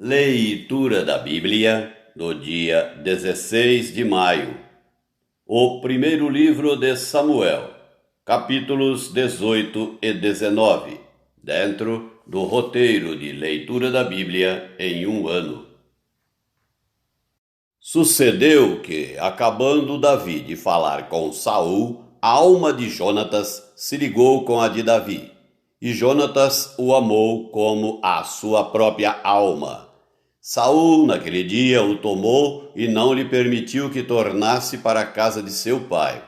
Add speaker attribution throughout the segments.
Speaker 1: Leitura da Bíblia do dia 16 de maio. O primeiro livro de Samuel, capítulos 18 e 19, dentro do roteiro de leitura da Bíblia em um ano. Sucedeu que, acabando Davi de falar com Saul, a alma de Jonatas se ligou com a de Davi, e Jonatas o amou como a sua própria alma. Saul, naquele dia, o tomou e não lhe permitiu que tornasse para a casa de seu pai.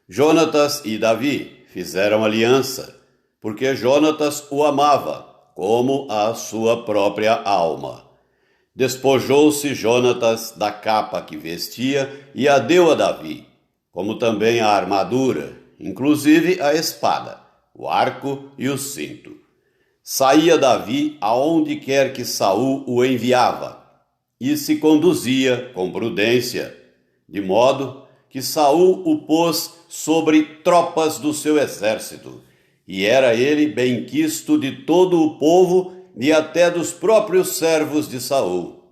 Speaker 1: Jonatas e Davi fizeram aliança, porque Jonatas o amava, como a sua própria alma. Despojou-se Jonatas da capa que vestia e a deu a Davi, como também a armadura, inclusive a espada, o arco e o cinto. Saía Davi aonde quer que Saul o enviava, e se conduzia com prudência, de modo que Saul o pôs sobre tropas do seu exército, e era ele benquisto de todo o povo e até dos próprios servos de Saul.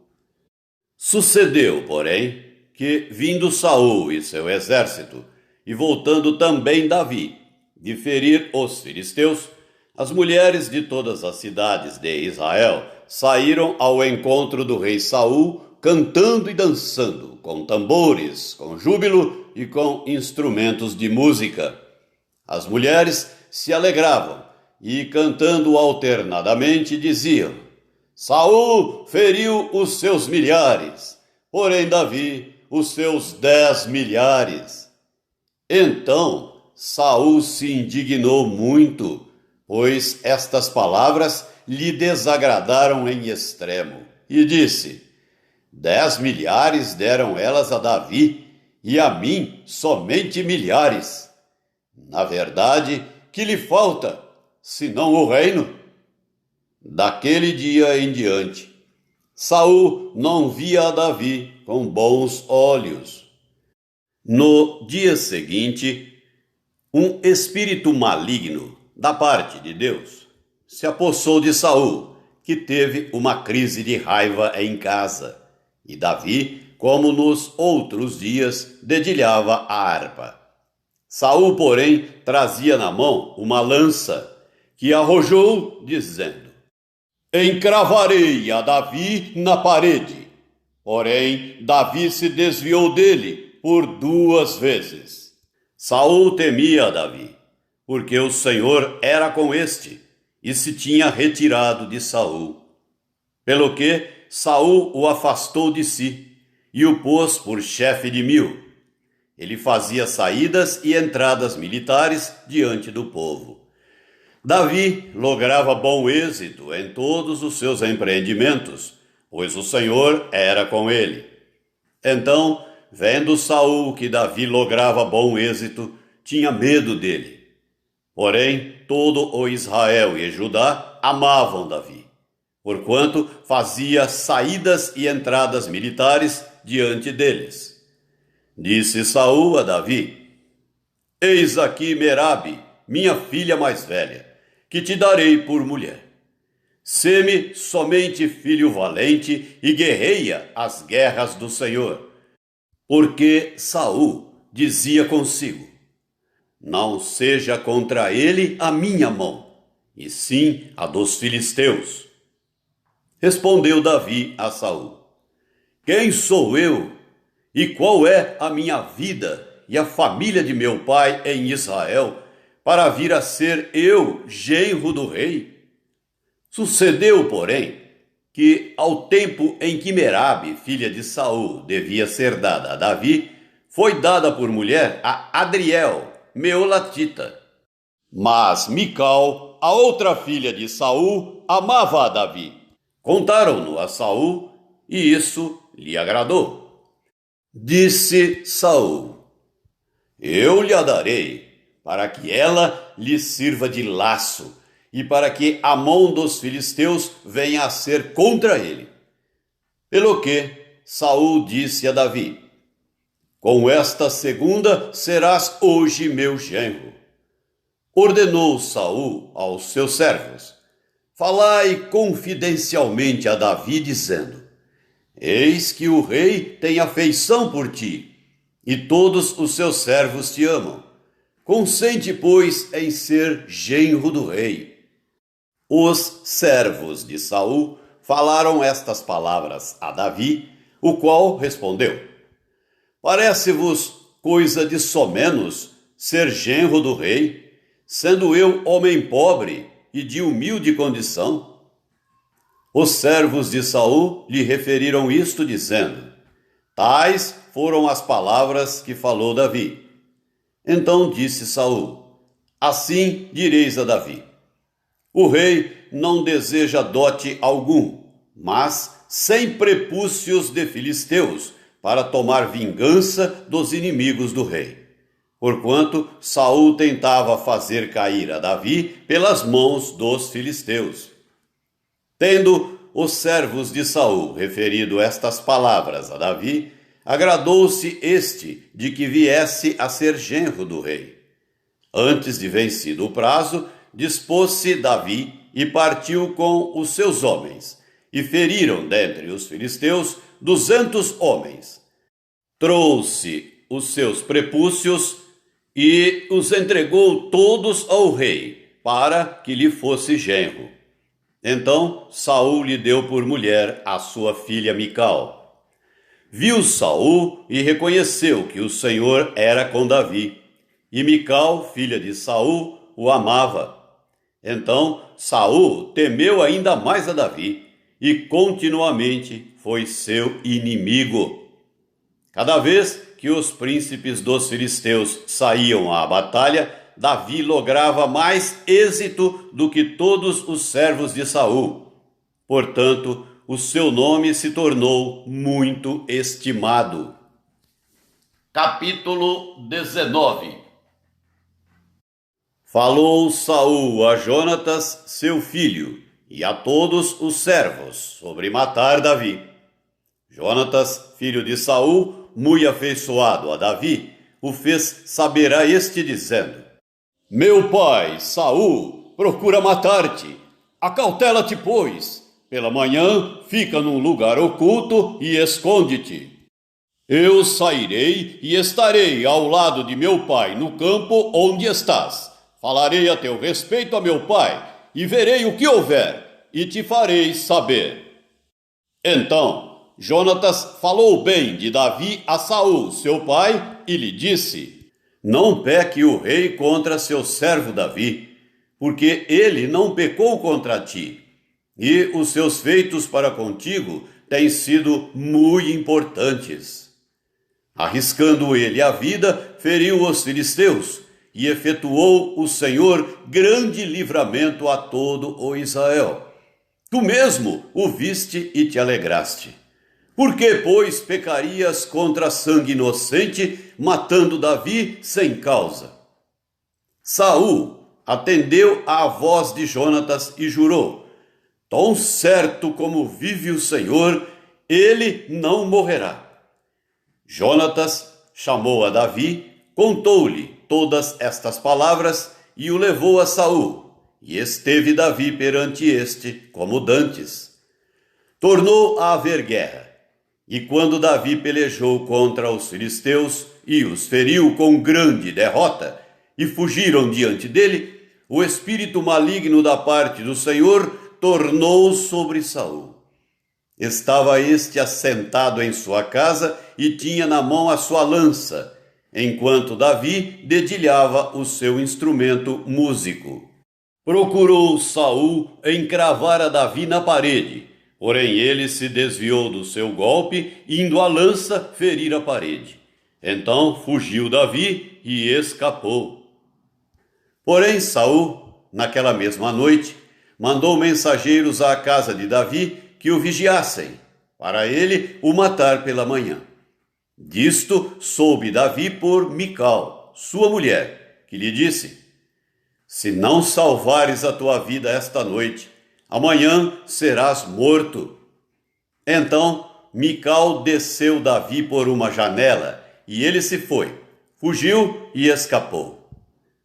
Speaker 1: Sucedeu, porém, que, vindo Saul e seu exército, e voltando também Davi, de ferir os filisteus, as mulheres de todas as cidades de Israel saíram ao encontro do rei Saul, cantando e dançando, com tambores, com júbilo e com instrumentos de música. As mulheres se alegravam e, cantando alternadamente, diziam: Saul feriu os seus milhares, porém Davi os seus 10 milhares. Então Saul se indignou muito, pois estas palavras lhe desagradaram em extremo, e disse: 10 milhares deram elas a Davi, e a mim somente milhares. Na verdade, que lhe falta, senão o reino? Daquele dia em diante, Saul não via a Davi com bons olhos. No dia seguinte, um espírito maligno da parte de Deus se apossou de Saul, que teve uma crise de raiva em casa, e Davi, como nos outros dias, dedilhava a harpa. Saul, porém, trazia na mão uma lança, que arrojou, dizendo: Encravarei a Davi na parede. Porém, Davi se desviou dele por 2 vezes. Saul temia a Davi, porque o Senhor era com este, e se tinha retirado de Saul. Pelo que Saul o afastou de si, e o pôs por chefe de 1000. Ele fazia saídas e entradas militares diante do povo. Davi lograva bom êxito em todos os seus empreendimentos, pois o Senhor era com ele. Então, vendo Saul que Davi lograva bom êxito, tinha medo dele. Porém, todo o Israel e Judá amavam Davi, porquanto fazia saídas e entradas militares diante deles. Disse Saul a Davi: Eis aqui Merabe, minha filha mais velha, que te darei por mulher. Sê-me somente filho valente e guerreia as guerras do Senhor. Porque Saul dizia consigo: Não seja contra ele a minha mão, e sim a dos filisteus. Respondeu Davi a Saul: Quem sou eu, e qual é a minha vida e a família de meu pai em Israel, para vir a ser eu genro do rei? Sucedeu, porém, que ao tempo em que Merabe, filha de Saul, devia ser dada a Davi, foi dada por mulher a Adriel, meolatita. Mas Mical, a outra filha de Saul, amava a Davi. Contaram-no a Saul, e isso lhe agradou. Disse Saul: Eu lhe a darei, para que ela lhe sirva de laço, e para que a mão dos filisteus venha a ser contra ele. Pelo que Saul disse a Davi: Com esta segunda serás hoje meu genro. Ordenou Saul aos seus servos: falai confidencialmente a Davi, dizendo: Eis que o rei tem afeição por ti, e todos os seus servos te amam. Consente, pois, em ser genro do rei. Os servos de Saul falaram estas palavras a Davi, o qual respondeu: Parece-vos coisa de somenos ser genro do rei, sendo eu homem pobre e de humilde condição? Os servos de Saul lhe referiram isto, dizendo: Tais foram as palavras que falou Davi. Então disse Saul: Assim direis a Davi: O rei não deseja dote algum, mas 100 prepúcios de filisteus, para tomar vingança dos inimigos do rei. Porquanto Saul tentava fazer cair a Davi pelas mãos dos filisteus. Tendo os servos de Saul referido estas palavras a Davi, agradou-se este de que viesse a ser genro do rei. Antes de vencido o prazo, dispôs-se Davi e partiu com os seus homens, e feriram dentre os filisteus 200 homens. Trouxe os seus prepúcios e os entregou todos ao rei, para que lhe fosse genro. Então Saul lhe deu por mulher a sua filha Mical. Viu Saul e reconheceu que o Senhor era com Davi, e Mical, filha de Saul, o amava. Então Saul temeu ainda mais a Davi, e continuamente foi seu inimigo. Cada vez que os príncipes dos filisteus saíam à batalha, Davi lograva mais êxito do que todos os servos de Saul. Portanto, o seu nome se tornou muito estimado. Capítulo 19. Falou Saul a Jonatas, seu filho, e a todos os servos, sobre matar Davi. Jonatas, filho de Saul, muito afeiçoado a Davi, o fez saber a este, dizendo: Meu pai, Saul, procura matar-te. Acautela-te, pois. Pela manhã, fica num lugar oculto e esconde-te. Eu sairei e estarei ao lado de meu pai no campo onde estás. Falarei a teu respeito a meu pai, e verei o que houver, e te farei saber. Então Jonatas falou bem de Davi a Saul, seu pai, e lhe disse: Não peque o rei contra seu servo Davi, porque ele não pecou contra ti, e os seus feitos para contigo têm sido muito importantes. Arriscando ele a vida, feriu os filisteus, e efetuou o Senhor grande livramento a todo o Israel. Tu mesmo o viste e te alegraste. Por que, pois, pecarias contra sangue inocente, matando Davi sem causa? Saul atendeu à voz de Jonatas e jurou: Tão certo como vive o Senhor, ele não morrerá. Jonatas chamou a Davi, contou-lhe todas estas palavras e o levou a Saul, e esteve Davi perante este como dantes. Tornou a haver guerra, e quando Davi pelejou contra os filisteus e os feriu com grande derrota, e fugiram diante dele, o espírito maligno da parte do Senhor tornou sobre Saul. Estava este assentado em sua casa e tinha na mão a sua lança, enquanto Davi dedilhava o seu instrumento músico. Procurou Saul encravar a Davi na parede, porém ele se desviou do seu golpe, indo a lança ferir a parede. Então fugiu Davi e escapou. Porém Saul, naquela mesma noite, mandou mensageiros à casa de Davi que o vigiassem, para ele o matar pela manhã. Disto soube Davi por Mical, sua mulher, que lhe disse: Se não salvares a tua vida esta noite, amanhã serás morto. Então Mical desceu Davi por uma janela, e ele se foi, fugiu e escapou.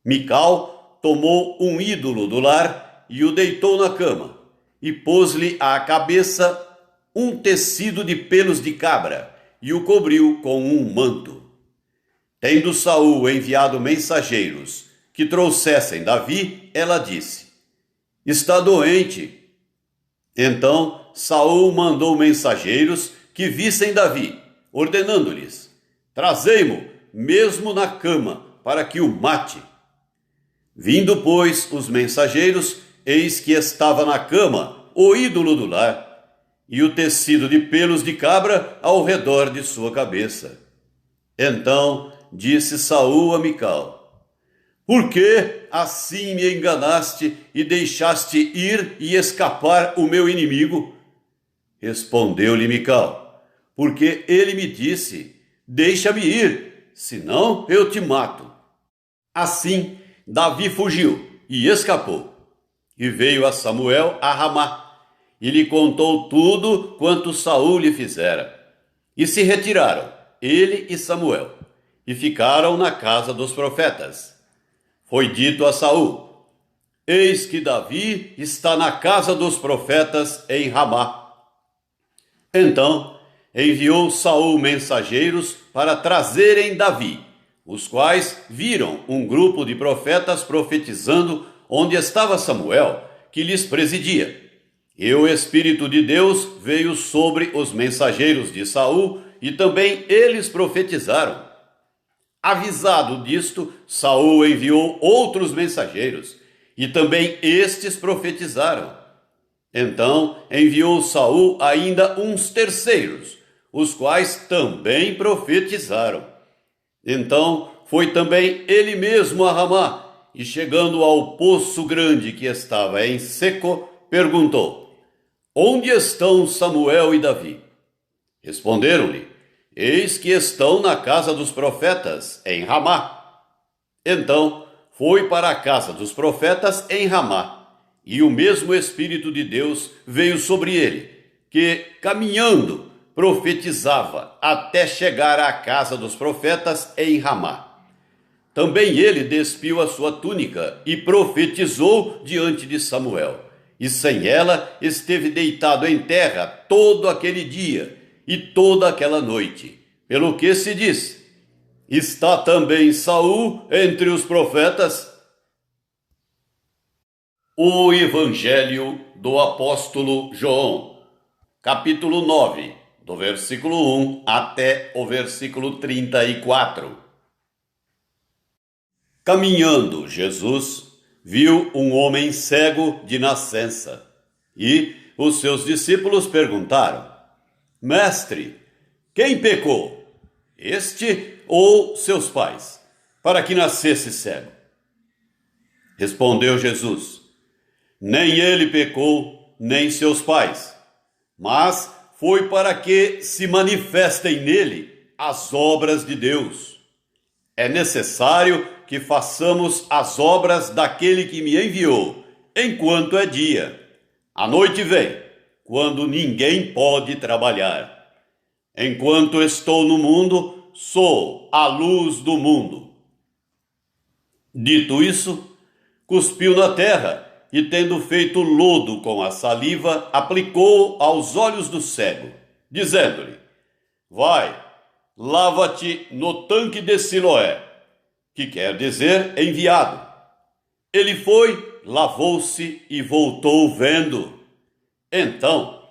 Speaker 1: Mical tomou um ídolo do lar e o deitou na cama, e pôs-lhe à cabeça um tecido de pelos de cabra e o cobriu com um manto. Tendo Saul enviado mensageiros que trouxessem Davi, ela disse: está doente. Então Saul mandou mensageiros que vissem Davi, ordenando-lhes: trazei-mo mesmo na cama, para que o mate. Vindo, pois, os mensageiros, eis que estava na cama o ídolo do lar, e o tecido de pelos de cabra ao redor de sua cabeça. Então disse Saul a Mical: por que assim me enganaste e deixaste ir e escapar o meu inimigo? Respondeu-lhe Mical: porque ele me disse: deixa-me ir, senão eu te mato. Assim Davi fugiu e escapou, e veio a Samuel a Ramá, e lhe contou tudo quanto Saul lhe fizera. E se retiraram, ele e Samuel, e ficaram na casa dos profetas. Foi dito a Saul: eis que Davi está na casa dos profetas em Ramá. Então enviou Saul mensageiros para trazerem Davi, os quais viram um grupo de profetas profetizando onde estava Samuel, que lhes presidia. E o Espírito de Deus veio sobre os mensageiros de Saul, e também eles profetizaram. Avisado disto, Saul enviou outros mensageiros, e também estes profetizaram. Então enviou Saul ainda uns terceiros, os quais também profetizaram. Então foi também ele mesmo a Ramá, e chegando ao poço grande que estava em seco, perguntou: onde estão Samuel e Davi? Responderam-lhe: eis que estão na casa dos profetas em Ramá. Então foi para a casa dos profetas em Ramá, e o mesmo Espírito de Deus veio sobre ele, que, caminhando, profetizava até chegar à casa dos profetas em Ramá. Também ele despiu a sua túnica e profetizou diante de Samuel, e sem ela esteve deitado em terra todo aquele dia e toda aquela noite, pelo que se diz: está também Saul entre os profetas? O Evangelho do Apóstolo João, capítulo 9, do versículo 1 até o versículo 34. Caminhando Jesus viu um homem cego de nascença, e os seus discípulos perguntaram: mestre, quem pecou, este ou seus pais, para que nascesse cego? Respondeu Jesus: nem ele pecou, nem seus pais, mas foi para que se manifestem nele as obras de Deus. É necessário que façamos as obras daquele que me enviou, enquanto é dia. A noite vem, quando ninguém pode trabalhar. Enquanto estou no mundo, sou a luz do mundo. Dito isso, cuspiu na terra, e tendo feito lodo com a saliva, aplicou aos olhos do cego, dizendo-lhe: vai, lava-te no tanque de Siloé, que quer dizer enviado. Ele foi, lavou-se e voltou vendo. Então,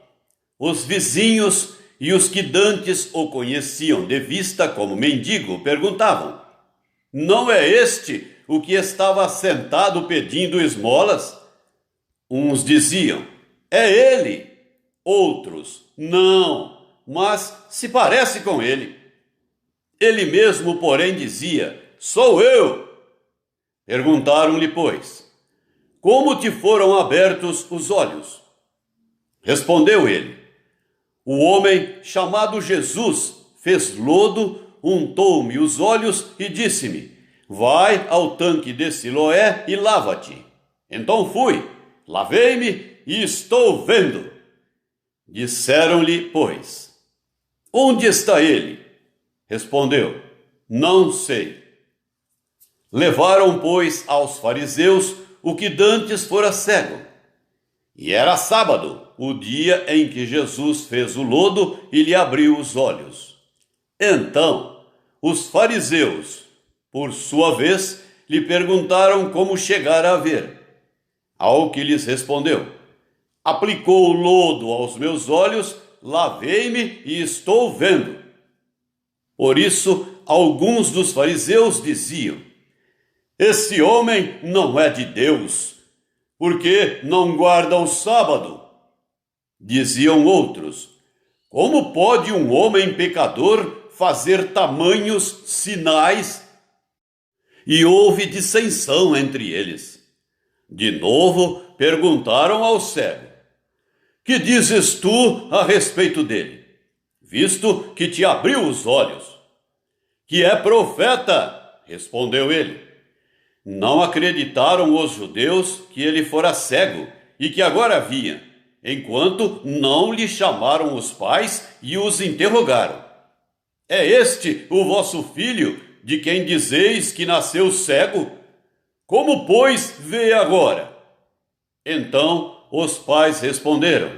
Speaker 1: os vizinhos e os que dantes o conheciam de vista como mendigo perguntavam: não é este o que estava sentado pedindo esmolas? Uns diziam: é ele. Outros: não, mas se parece com ele. Ele mesmo, porém, dizia: sou eu. Perguntaram-lhe, pois: como te foram abertos os olhos? Respondeu ele: o homem chamado Jesus fez lodo, untou-me os olhos e disse-me: vai ao tanque de Siloé e lava-te. Então fui, lavei-me e estou vendo. Disseram-lhe, pois: onde está ele? Respondeu: não sei. Levaram, pois, aos fariseus o que dantes fora cego. E era sábado, o dia em que Jesus fez o lodo e lhe abriu os olhos. Então, os fariseus, por sua vez, lhe perguntaram como chegara a ver. Ao que lhes respondeu: aplicou o lodo aos meus olhos, lavei-me e estou vendo. Por isso, alguns dos fariseus diziam: esse homem não é de Deus, porque não guarda o sábado. Diziam outros: como pode um homem pecador fazer tamanhos sinais? E houve dissensão entre eles. De novo perguntaram ao cego: que dizes tu a respeito dele, visto que te abriu os olhos? Que é profeta, respondeu ele. Não acreditaram os judeus que ele fora cego e que agora via, enquanto não lhe chamaram os pais e os interrogaram: é este o vosso filho, de quem dizeis que nasceu cego? Como, pois, vê agora? Então os pais responderam: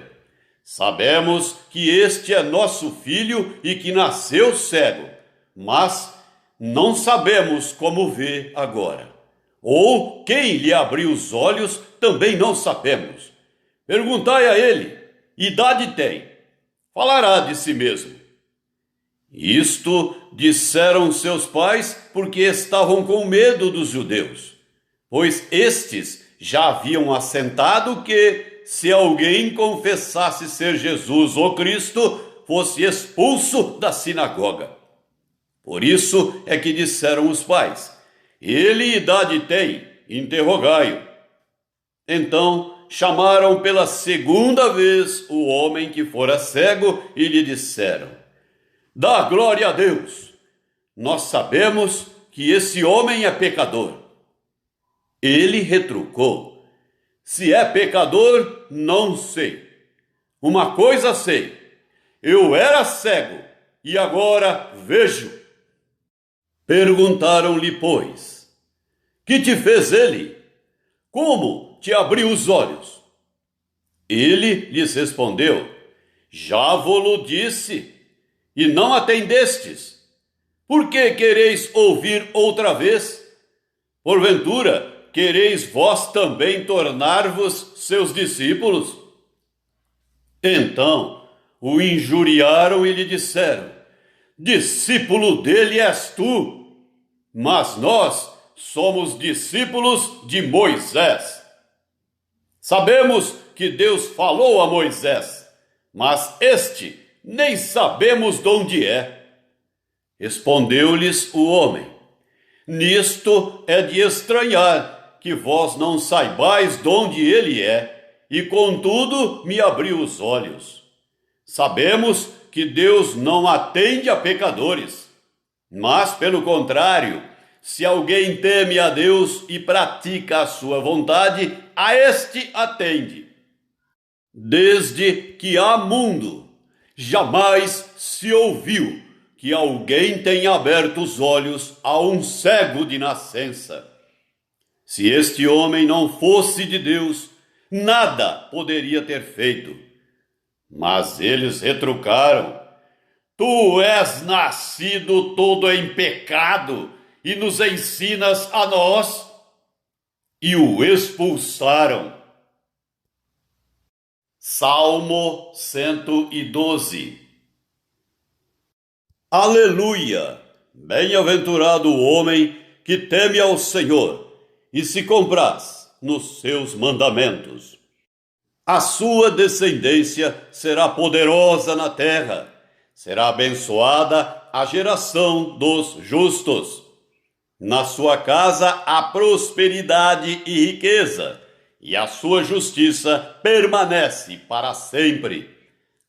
Speaker 1: sabemos que este é nosso filho e que nasceu cego, mas não sabemos como vê agora. Ou quem lhe abriu os olhos também não sabemos. Perguntai a ele: idade tem? Falará de si mesmo. Isto disseram seus pais porque estavam com medo dos judeus, pois estes já haviam assentado que, se alguém confessasse ser Jesus o Cristo, fosse expulso da sinagoga. Por isso é que disseram os pais: ele idade tem? Interrogai-o. Então chamaram pela segunda vez o homem que fora cego e lhe disseram: dá glória a Deus. Nós sabemos que esse homem é pecador. Ele retrucou: se é pecador, não sei. Uma coisa sei: eu era cego e agora vejo. Perguntaram-lhe, pois: que te fez ele? Como te abriu os olhos? Ele lhes respondeu: já vo-lo disse, e não atendestes. Por que quereis ouvir outra vez? Porventura, quereis vós também tornar-vos seus discípulos? Então o injuriaram e lhe disseram: discípulo dele és tu, mas nós somos discípulos de Moisés. Sabemos que Deus falou a Moisés, mas este nem sabemos de onde é. Respondeu-lhes o homem: nisto é de estranhar que vós não saibais de onde ele é, e contudo me abriu os olhos. Sabemos que Deus não atende a pecadores, mas, pelo contrário, se alguém teme a Deus e pratica a sua vontade, a este atende. Desde que há mundo, jamais se ouviu que alguém tenha aberto os olhos a um cego de nascença. Se este homem não fosse de Deus, nada poderia ter feito. Mas eles retrucaram: tu és nascido todo em pecado e nos ensinas a nós? E o expulsaram. Salmo 112. Aleluia! Bem-aventurado o homem que teme ao Senhor e se compraz nos seus mandamentos. A sua descendência será poderosa na terra, será abençoada a geração dos justos. Na sua casa há prosperidade e riqueza, e a sua justiça permanece para sempre.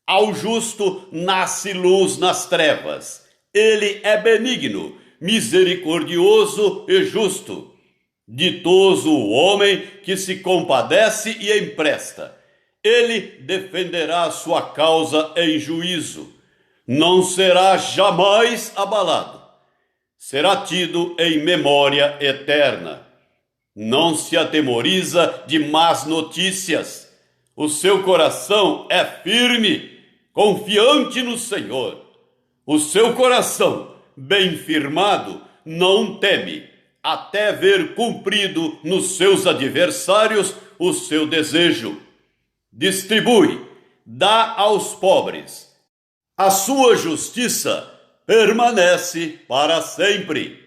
Speaker 1: Ao justo nasce luz nas trevas. Ele é benigno, misericordioso e justo. Ditoso o homem que se compadece e empresta. Ele defenderá a sua causa em juízo. Não será jamais abalado. Será tido em memória eterna. Não se atemoriza de más notícias. O seu coração é firme, confiante no Senhor. O seu coração, bem firmado, não teme, até ver cumprido nos seus adversários o seu desejo. Distribui, dá aos pobres. A sua justiça permanece para sempre,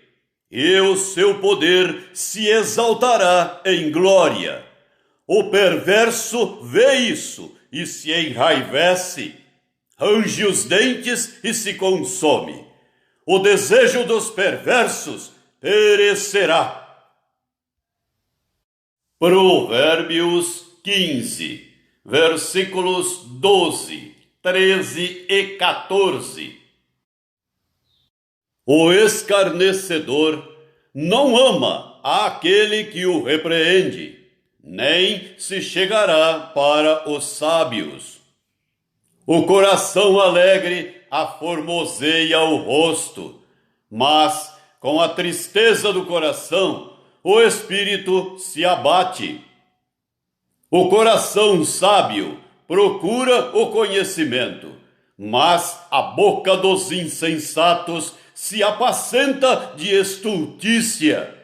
Speaker 1: e o seu poder se exaltará em glória. O perverso vê isso e se enraivece, range os dentes e se consome. O desejo dos perversos perecerá. Provérbios 15, versículos 12, 13 e 14. O escarnecedor não ama aquele que o repreende, nem se chegará para os sábios. O coração alegre aformoseia o rosto, mas com a tristeza do coração o espírito se abate. O coração sábio procura o conhecimento, mas a boca dos insensatos se apacenta de estultícia.